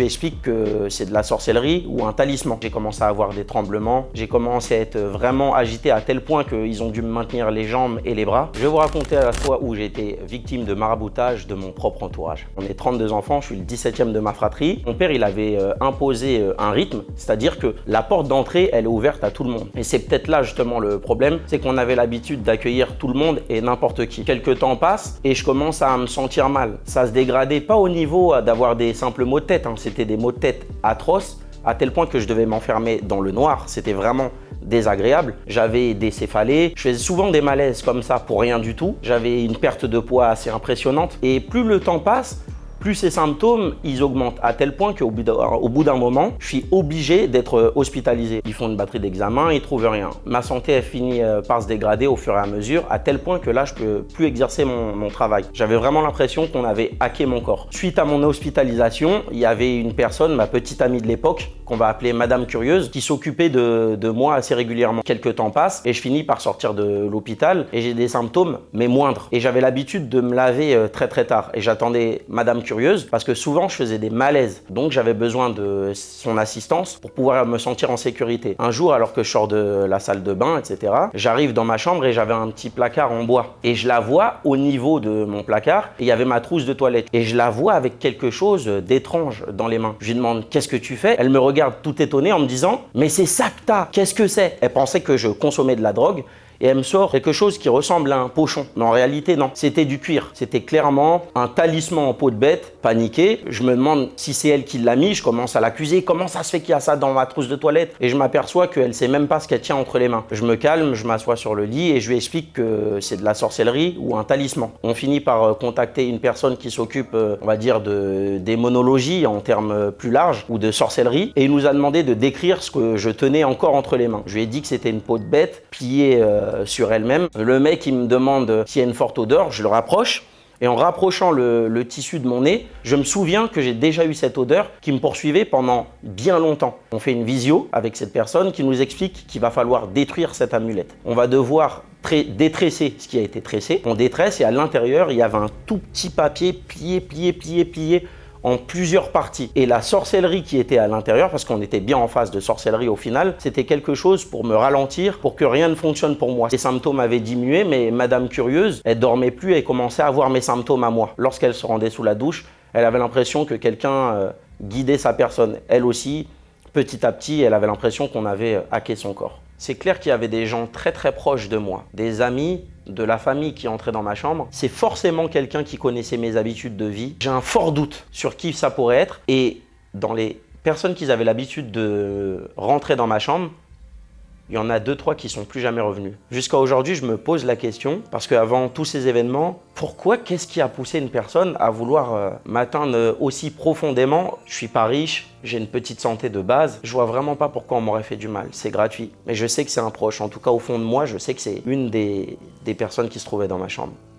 explique que c'est de la sorcellerie ou un talisman. J'ai commencé à avoir des tremblements, j'ai commencé à être vraiment agité à tel point qu'ils ont dû me maintenir les jambes et les bras. Je vais vous raconter à la fois où j'ai été victime de maraboutage de mon propre entourage. On est 32 enfants, je suis le 17e de ma fratrie. Mon père, il avait imposé un rythme, c'est-à-dire que la porte d'entrée, elle est ouverte à tout le monde. Et c'est peut-être là justement le problème, c'est qu'on avait l'habitude d'accueillir tout le monde et n'importe qui. Quelques temps passent et je commence à me sentir mal. Ça se dégradait pas au niveau d'avoir des simples maux de tête, hein. C'était des maux de tête atroces, à tel point que je devais m'enfermer dans le noir. C'était vraiment désagréable. J'avais des céphalées, je faisais souvent des malaises comme ça pour rien du tout. J'avais une perte de poids assez impressionnante et plus le temps passe, plus ces symptômes, ils augmentent à tel point qu'au bout d'un moment, je suis obligé d'être hospitalisé. Ils font une batterie d'examens, ils trouvent rien. Ma santé, elle finit par se dégrader au fur et à mesure, à tel point que là, je peux plus exercer mon travail. J'avais vraiment l'impression qu'on avait hacké mon corps. Suite à mon hospitalisation, il y avait une personne, ma petite amie de l'époque, qu'on va appeler Madame Curieuse, qui s'occupait de moi assez régulièrement. Quelques temps passent et je finis par sortir de l'hôpital et j'ai des symptômes, mais moindres. Et j'avais l'habitude de me laver très très tard et j'attendais Madame Curieuse parce que souvent je faisais des malaises. Donc j'avais besoin de son assistance pour pouvoir me sentir en sécurité. Un jour, alors que je sors de la salle de bain, etc., j'arrive dans ma chambre et j'avais un petit placard en bois. Et je la vois au niveau de mon placard et il y avait ma trousse de toilette. Et je la vois avec quelque chose d'étrange dans les mains. Je lui demande « Qu'est-ce que tu fais ?» Elle me regarde tout étonnée en me disant « Mais c'est ça que t'as, qu'est-ce que c'est ?» Elle pensait que je consommais de la drogue et elle me sort quelque chose qui ressemble à un pochon. Mais en réalité, non. C'était du cuir. C'était clairement un talisman en peau de bête. Paniqué, je me demande si c'est elle qui l'a mis. Je commence à l'accuser. Comment ça se fait qu'il y a ça dans ma trousse de toilette? Et je m'aperçois qu'elle sait même pas ce qu'elle tient entre les mains. Je me calme, je m'assois sur le lit et je lui explique que c'est de la sorcellerie ou un talisman. On finit par contacter une personne qui s'occupe, on va dire, de démonologie en termes plus larges ou de sorcellerie. Et il nous a demandé de décrire ce que je tenais encore entre les mains. Je lui ai dit que c'était une peau de bête pliée sur elle-même. Le mec, il me demande s'il y a une forte odeur, je le rapproche. Et en rapprochant le tissu de mon nez, je me souviens que j'ai déjà eu cette odeur qui me poursuivait pendant bien longtemps. On fait une visio avec cette personne qui nous explique qu'il va falloir détruire cette amulette. On va devoir détresser ce qui a été tressé. On détresse et à l'intérieur, il y avait un tout petit papier plié en plusieurs parties. Et la sorcellerie qui était à l'intérieur, parce qu'on était bien en phase de sorcellerie au final, c'était quelque chose pour me ralentir, pour que rien ne fonctionne pour moi. Les symptômes avaient diminué, mais Madame Curieuse, elle dormait plus et commençait à avoir mes symptômes à moi. Lorsqu'elle se rendait sous la douche, elle avait l'impression que quelqu'un guidait sa personne. Elle aussi, petit à petit, elle avait l'impression qu'on avait hacké son corps. C'est clair qu'il y avait des gens très très proches de moi, des amis, de la famille qui entraient dans ma chambre. C'est forcément quelqu'un qui connaissait mes habitudes de vie. J'ai un fort doute sur qui ça pourrait être. Et dans les personnes qui avaient l'habitude de rentrer dans ma chambre, il y en a 2-3 qui sont plus jamais revenus. Jusqu'à aujourd'hui, je me pose la question, parce qu'avant tous ces événements, qu'est-ce qui a poussé une personne à vouloir m'atteindre aussi profondément? Je suis pas riche, j'ai une petite santé de base, je vois vraiment pas pourquoi on m'aurait fait du mal, c'est gratuit. Mais je sais que c'est un proche, en tout cas au fond de moi, je sais que c'est une des personnes qui se trouvait dans ma chambre.